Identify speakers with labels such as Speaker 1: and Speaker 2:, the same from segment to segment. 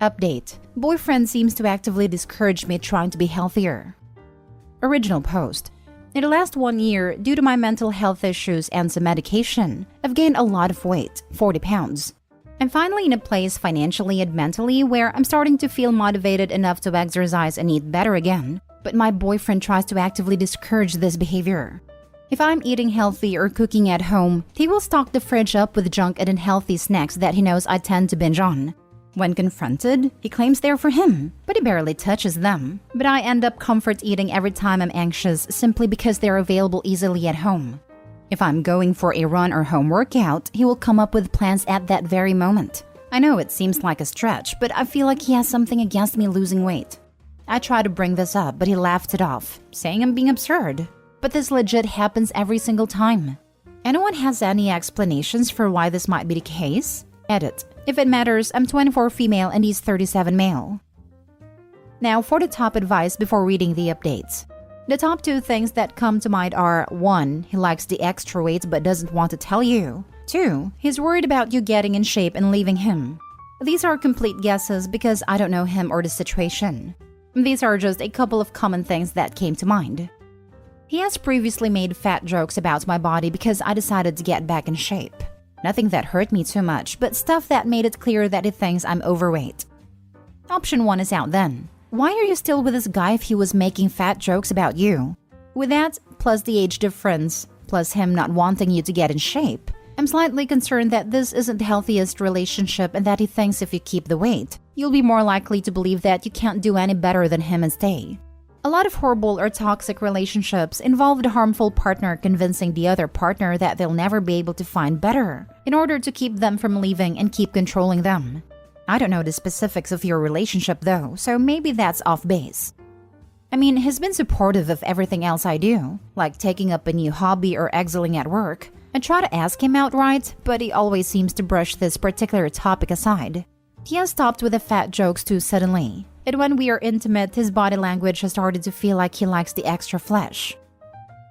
Speaker 1: Update. Boyfriend seems to actively discourage me trying to be healthier. Original post. In the last 1 year, due to my mental health issues and some medication, I've gained a lot of weight, 40 pounds. I'm finally in a place financially and mentally where I'm starting to feel motivated enough to exercise and eat better again, but my boyfriend tries to actively discourage this behavior. If I'm eating healthy or cooking at home, he will stock the fridge up with junk and unhealthy snacks that he knows I tend to binge on. When confronted, he claims they're for him, but he barely touches them. But I end up comfort eating every time I'm anxious simply because they're available easily at home. If I'm going for a run or home workout, he will come up with plans at that very moment. I know it seems like a stretch, but I feel like he has something against me losing weight. I try to bring this up, but he laughed it off, saying I'm being absurd. But this legit happens every single time. Anyone has any explanations for why this might be the case? Edit. If it matters, I'm 24 female and he's 37 male. Now for the top advice before reading the updates. The top 2 things that come to mind are 1. He likes the extra weight but doesn't want to tell you. 2. He's worried about you getting in shape and leaving him. These are complete guesses because I don't know him or the situation. These are just a couple of common things that came to mind. He has previously made fat jokes about my body because I decided to get back in shape. Nothing that hurt me too much, but stuff that made it clear that he thinks I'm overweight. Option 1 is out then. Why are you still with this guy if he was making fat jokes about you? With that, plus the age difference, plus him not wanting you to get in shape, I'm slightly concerned that this isn't the healthiest relationship and that he thinks if you keep the weight, you'll be more likely to believe that you can't do any better than him and stay. A lot of horrible or toxic relationships involve the harmful partner convincing the other partner that they'll never be able to find better in order to keep them from leaving and keep controlling them. I don't know the specifics of your relationship though, so maybe that's off base. I mean, he's been supportive of everything else I do, like taking up a new hobby or excelling at work. I try to ask him outright, but he always seems to brush this particular topic aside. He has stopped with the fat jokes too suddenly. And when we are intimate, his body language has started to feel like he likes the extra flesh.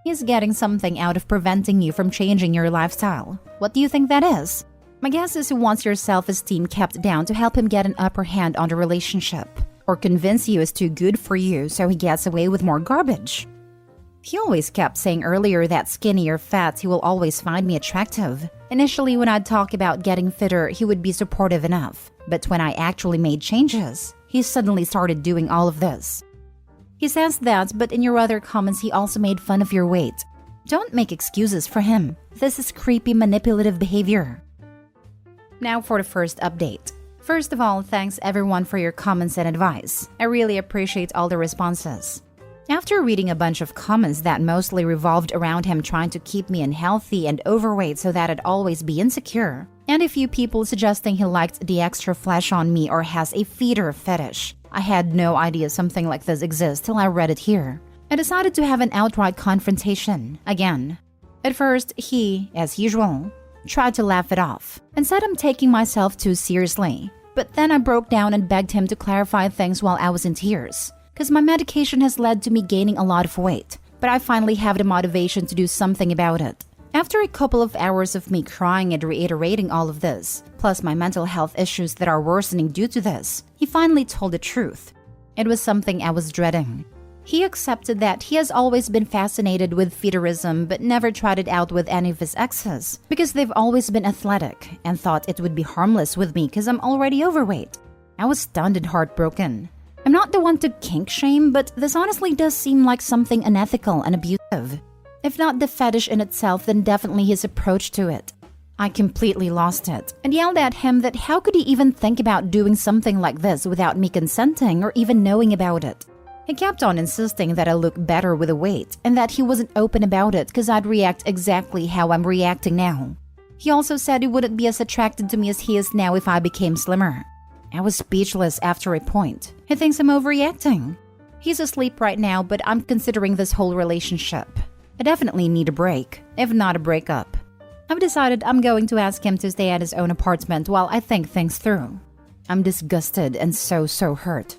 Speaker 1: He's getting something out of preventing you from changing your lifestyle. What do you think that is? My guess is he wants your self-esteem kept down to help him get an upper hand on the relationship. Or convince you it's too good for you so he gets away with more garbage. He always kept saying earlier that skinny or fat he will always find me attractive. Initially when I'd talk about getting fitter, he would be supportive enough. But when I actually made changes, he suddenly started doing all of this. He says that, but in your other comments he also made fun of your weight. Don't make excuses for him. This is creepy manipulative behavior. Now for the first update. First of all, thanks everyone for your comments and advice. I really appreciate all the responses. After reading a bunch of comments that mostly revolved around him trying to keep me unhealthy and overweight so that I'd always be insecure, and a few people suggesting he liked the extra flesh on me or has a feeder fetish, I had no idea something like this exists till I read it here. I decided to have an outright confrontation, again. At first, he, as usual, tried to laugh it off and said I'm taking myself too seriously. But then I broke down and begged him to clarify things while I was in tears. Because my medication has led to me gaining a lot of weight, but I finally have the motivation to do something about it. After a couple of hours of me crying and reiterating all of this, plus my mental health issues that are worsening due to this, he finally told the truth. It was something I was dreading. He accepted that he has always been fascinated with feederism but never tried it out with any of his exes because they've always been athletic and thought it would be harmless with me because I'm already overweight. I was stunned and heartbroken. I'm not the one to kink shame, but this honestly does seem like something unethical and abusive. If not the fetish in itself, then definitely his approach to it. I completely lost it and yelled at him that how could he even think about doing something like this without me consenting or even knowing about it. He kept on insisting that I look better with a weight and that he wasn't open about it because I'd react exactly how I'm reacting now. He also said he wouldn't be as attracted to me as he is now if I became slimmer. I was speechless after a point. He thinks I'm overreacting. He's asleep right now, but I'm considering this whole relationship. I definitely need a break, if not a breakup. I've decided I'm going to ask him to stay at his own apartment while I think things through. I'm disgusted and so hurt.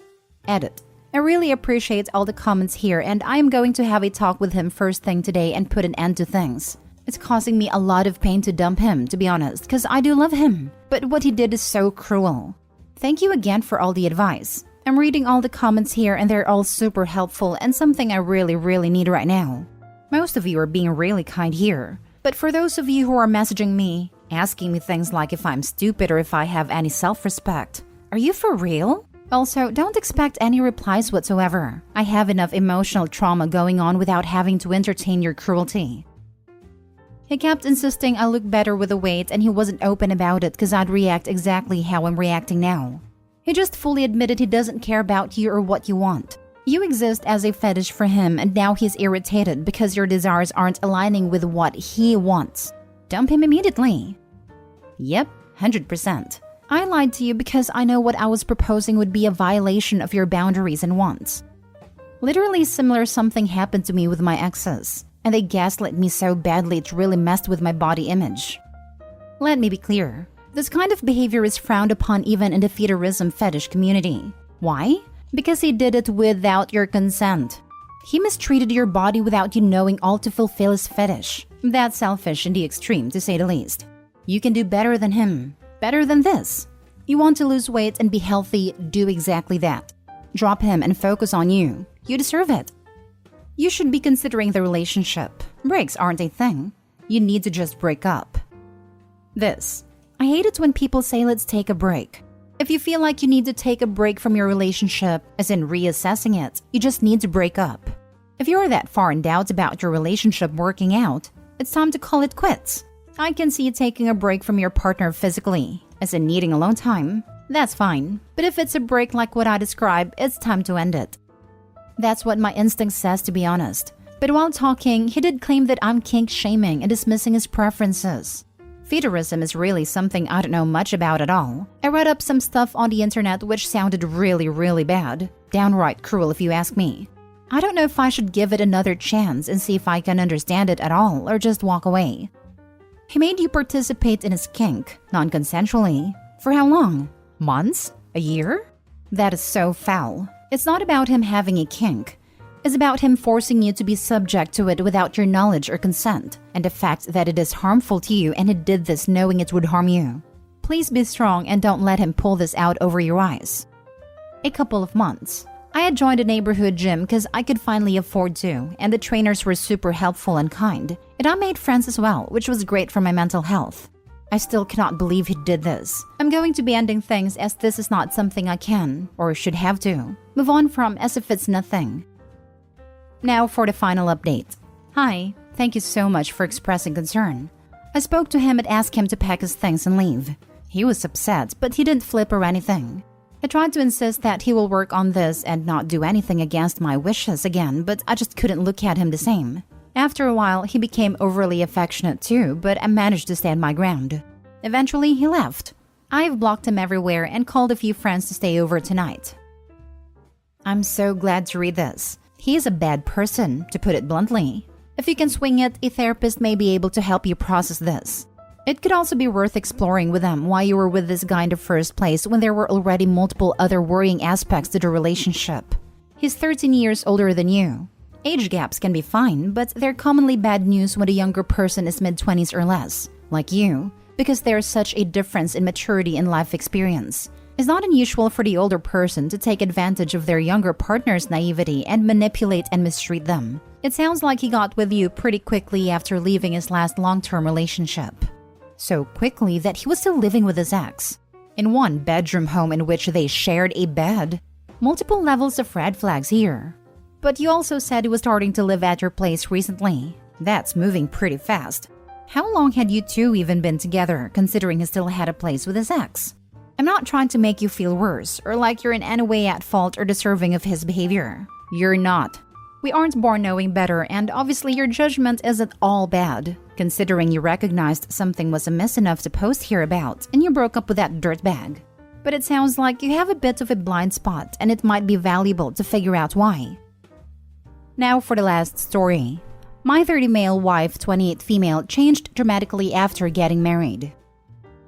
Speaker 1: Edit. I really appreciate all the comments here and I am going to have a talk with him first thing today and put an end to things. It's causing me a lot of pain to dump him, to be honest, because I do love him. But what he did is so cruel. Thank you again for all the advice. I'm reading all the comments here and they're all super helpful and something I really need right now. Most of you are being really kind here. But for those of you who are messaging me, asking me things like if I'm stupid or if I have any self-respect, are you for real? Also, don't expect any replies whatsoever. I have enough emotional trauma going on without having to entertain your cruelty. He kept insisting I look better with the weight and he wasn't open about it because I'd react exactly how I'm reacting now. He just fully admitted he doesn't care about you or what you want. You exist as a fetish for him and now he's irritated because your desires aren't aligning with what he wants. Dump him immediately. Yep, 100%. I lied to you because I know what I was proposing would be a violation of your boundaries and wants. Literally similar something happened to me with my exes, and they gaslit me so badly it really messed with my body image. Let me be clear. This kind of behavior is frowned upon even in the fetishism fetish community. Why? Because he did it without your consent. He mistreated your body without you knowing all to fulfill his fetish. That's selfish in the extreme, to say the least. You can do better than him. Better than this. You want to lose weight and be healthy, do exactly that. Drop him and focus on you. You deserve it. You should be considering the relationship. Breaks aren't a thing. You need to just break up. This. I hate it when people say let's take a break. If you feel like you need to take a break from your relationship, as in reassessing it, you just need to break up. If you're that far in doubt about your relationship working out, it's time to call it quits. I can see you taking a break from your partner physically, as in needing alone time. That's fine. But if it's a break like what I described, it's time to end it. That's what my instinct says, to be honest. But while talking, he did claim that I'm kink-shaming and dismissing his preferences. Fetishism is really something I don't know much about at all. I read up some stuff on the internet which sounded really bad. Downright cruel if you ask me. I don't know if I should give it another chance and see if I can understand it at all or just walk away. He made you participate in his kink, non-consensually. For how long? Months? A year? That is so foul. It's not about him having a kink. It's about him forcing you to be subject to it without your knowledge or consent, and the fact that it is harmful to you and he did this knowing it would harm you. Please be strong and don't let him pull this out over your eyes. A couple of months. I had joined a neighborhood gym because I could finally afford to, and the trainers were super helpful and kind. And I made friends as well, which was great for my mental health. I still cannot believe he did this. I'm going to be ending things as this is not something I can, or should have to, move on from as if it's nothing. Now for the final update. Hi, thank you so much for expressing concern. I spoke to him and asked him to pack his things and leave. He was upset, but he didn't flip or anything. I tried to insist that he will work on this and not do anything against my wishes again, but I just couldn't look at him the same. After a while, he became overly affectionate too, but I managed to stand my ground. Eventually, he left. I've blocked him everywhere and called a few friends to stay over tonight. I'm so glad to read this. He is a bad person, to put it bluntly. If you can swing it, a therapist may be able to help you process this. It could also be worth exploring with them why you were with this guy in the first place when there were already multiple other worrying aspects to the relationship. He's 13 years older than you. Age gaps can be fine, but they're commonly bad news when a younger person is mid-20s or less, like you, because there's such a difference in maturity and life experience. It's not unusual for the older person to take advantage of their younger partner's naivety and manipulate and mistreat them. It sounds like he got with you pretty quickly after leaving his last long-term relationship. So quickly that he was still living with his ex. In one bedroom home in which they shared a bed. Multiple levels of red flags here. But you also said he was starting to live at your place recently. That's moving pretty fast. How long had you two even been together, considering he still had a place with his ex? I'm not trying to make you feel worse, or like you're in any way at fault or deserving of his behavior. You're not. We aren't born knowing better, and obviously your judgment isn't all bad, considering you recognized something was amiss enough to post here about, and you broke up with that dirtbag. But it sounds like you have a bit of a blind spot, and it might be valuable to figure out why. Now for the last story. My 30 male wife, 28 female, changed dramatically after getting married.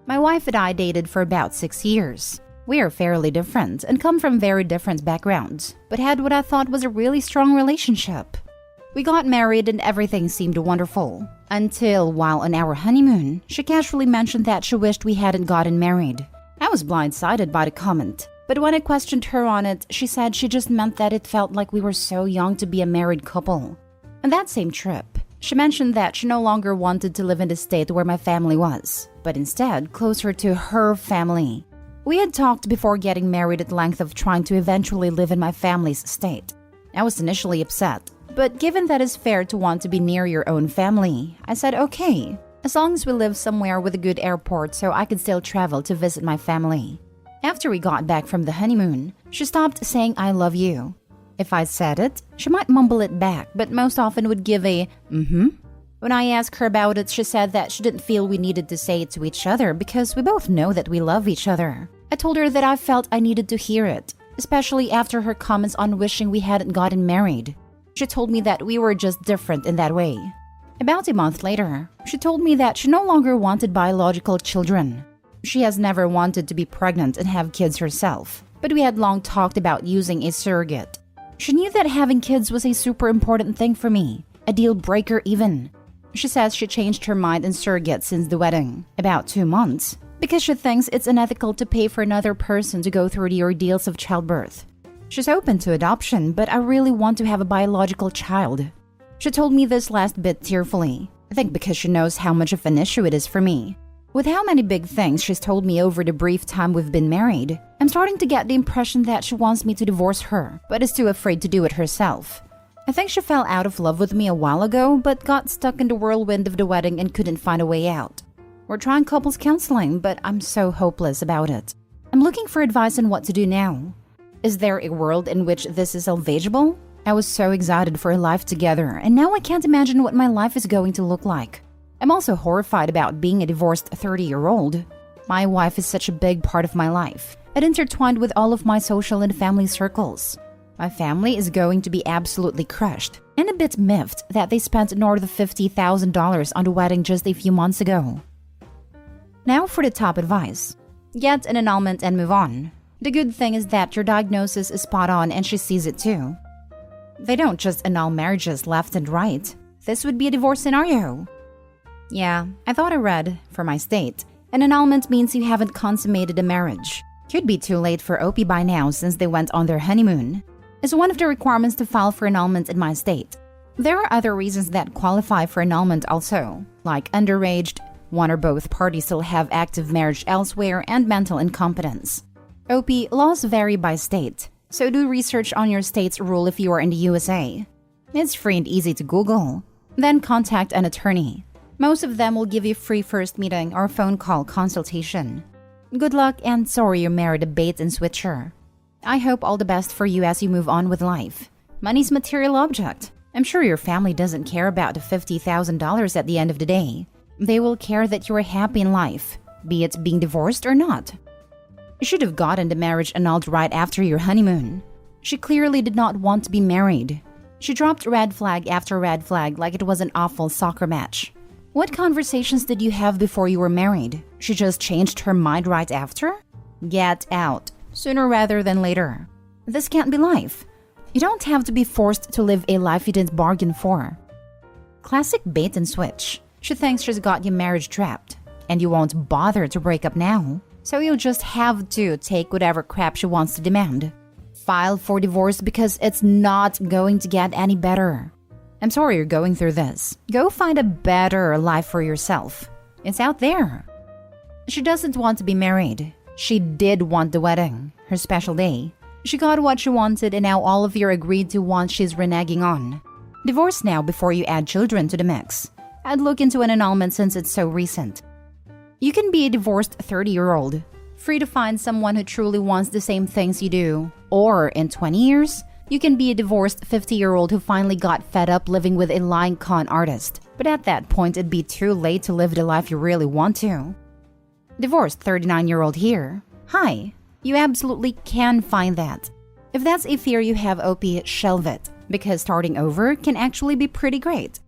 Speaker 1: My wife and I dated for about 6 years. We are fairly different and come from very different backgrounds, but had what I thought was a really strong relationship. We got married and everything seemed wonderful, until while on our honeymoon, she casually mentioned that she wished we hadn't gotten married. I was blindsided by the comment, but when I questioned her on it, she said she just meant that it felt like we were so young to be a married couple. On that same trip, she mentioned that she no longer wanted to live in the state where my family was, but instead closer to her family. We had talked before getting married at length of trying to eventually live in my family's state. I was initially upset, but given that it's fair to want to be near your own family, I said okay, as long as we live somewhere with a good airport so I could still travel to visit my family. After we got back from the honeymoon, she stopped saying I love you. If I said it, she might mumble it back, but most often would give a mm-hmm. When I asked her about it, she said that she didn't feel we needed to say it to each other because we both know that we love each other. I told her that I felt I needed to hear it, especially after her comments on wishing we hadn't gotten married. She told me that we were just different in that way. About a month later, she told me that she no longer wanted biological children. She has never wanted to be pregnant and have kids herself, but we had long talked about using a surrogate. She knew that having kids was a super important thing for me, a deal breaker even. She says she changed her mind on surrogate since the wedding, about 2 months, because she thinks it's unethical to pay for another person to go through the ordeals of childbirth. She's open to adoption, but I really want to have a biological child. She told me this last bit tearfully, I think because she knows how much of an issue it is for me. With how many big things she's told me over the brief time we've been married, I'm starting to get the impression that she wants me to divorce her, but is too afraid to do it herself. I think she fell out of love with me a while ago, but got stuck in the whirlwind of the wedding and couldn't find a way out. We're trying couples counseling, but I'm so hopeless about it. I'm looking for advice on what to do now. Is there a world in which this is salvageable? I was so excited for a life together, and now I can't imagine what my life is going to look like. I'm also horrified about being a divorced 30-year-old. My wife is such a big part of my life. It intertwined with all of my social and family circles. My family is going to be absolutely crushed, and a bit miffed that they spent north of $50,000 on the wedding just a few months ago. Now for the top advice. Get an annulment and move on. The good thing is that your diagnosis is spot on and she sees it too. They don't just annul marriages left and right. This would be a divorce scenario. Yeah, I thought I read, for my state, an annulment means you haven't consummated a marriage. Could be too late for Opie by now since they went on their honeymoon. It's one of the requirements to file for annulment in my state. There are other reasons that qualify for annulment also, like underaged, one or both parties still have active marriage elsewhere, and mental incompetence. Opie, laws vary by state, so do research on your state's rule if you are in the USA. It's free and easy to Google. Then contact an attorney. Most of them will give you free first meeting or phone call consultation. Good luck and sorry you married a bait and switcher. I hope all the best for you as you move on with life. Money's a material object. I'm sure your family doesn't care about the $50,000 at the end of the day. They will care that you are happy in life, be it being divorced or not. You should have gotten the marriage annulled right after your honeymoon. She clearly did not want to be married. She dropped red flag after red flag like it was an awful soccer match. What conversations did you have before you were married? She just changed her mind right after? Get out, sooner rather than later. This can't be life. You don't have to be forced to live a life you didn't bargain for. Classic bait and switch. She thinks she's got you marriage trapped, and you won't bother to break up now, so you'll just have to take whatever crap she wants to demand. File for divorce because it's not going to get any better. I'm sorry you're going through this. Go find a better life for yourself. It's out there. She doesn't want to be married. She did want the wedding, her special day. She got what she wanted, and now all of you agreed to one she's reneging on. Divorce now before you add children to the mix. I'd look into an annulment since it's so recent. You can be a divorced 30-year-old, free to find someone who truly wants the same things you do. Or in 20 years, you can be a divorced 50-year-old who finally got fed up living with a lying con artist. But at that point, it'd be too late to live the life you really want to. Divorced 39-year-old here. Hi, you absolutely can find that. If that's a fear you have, OP, shelve it, because starting over can actually be pretty great.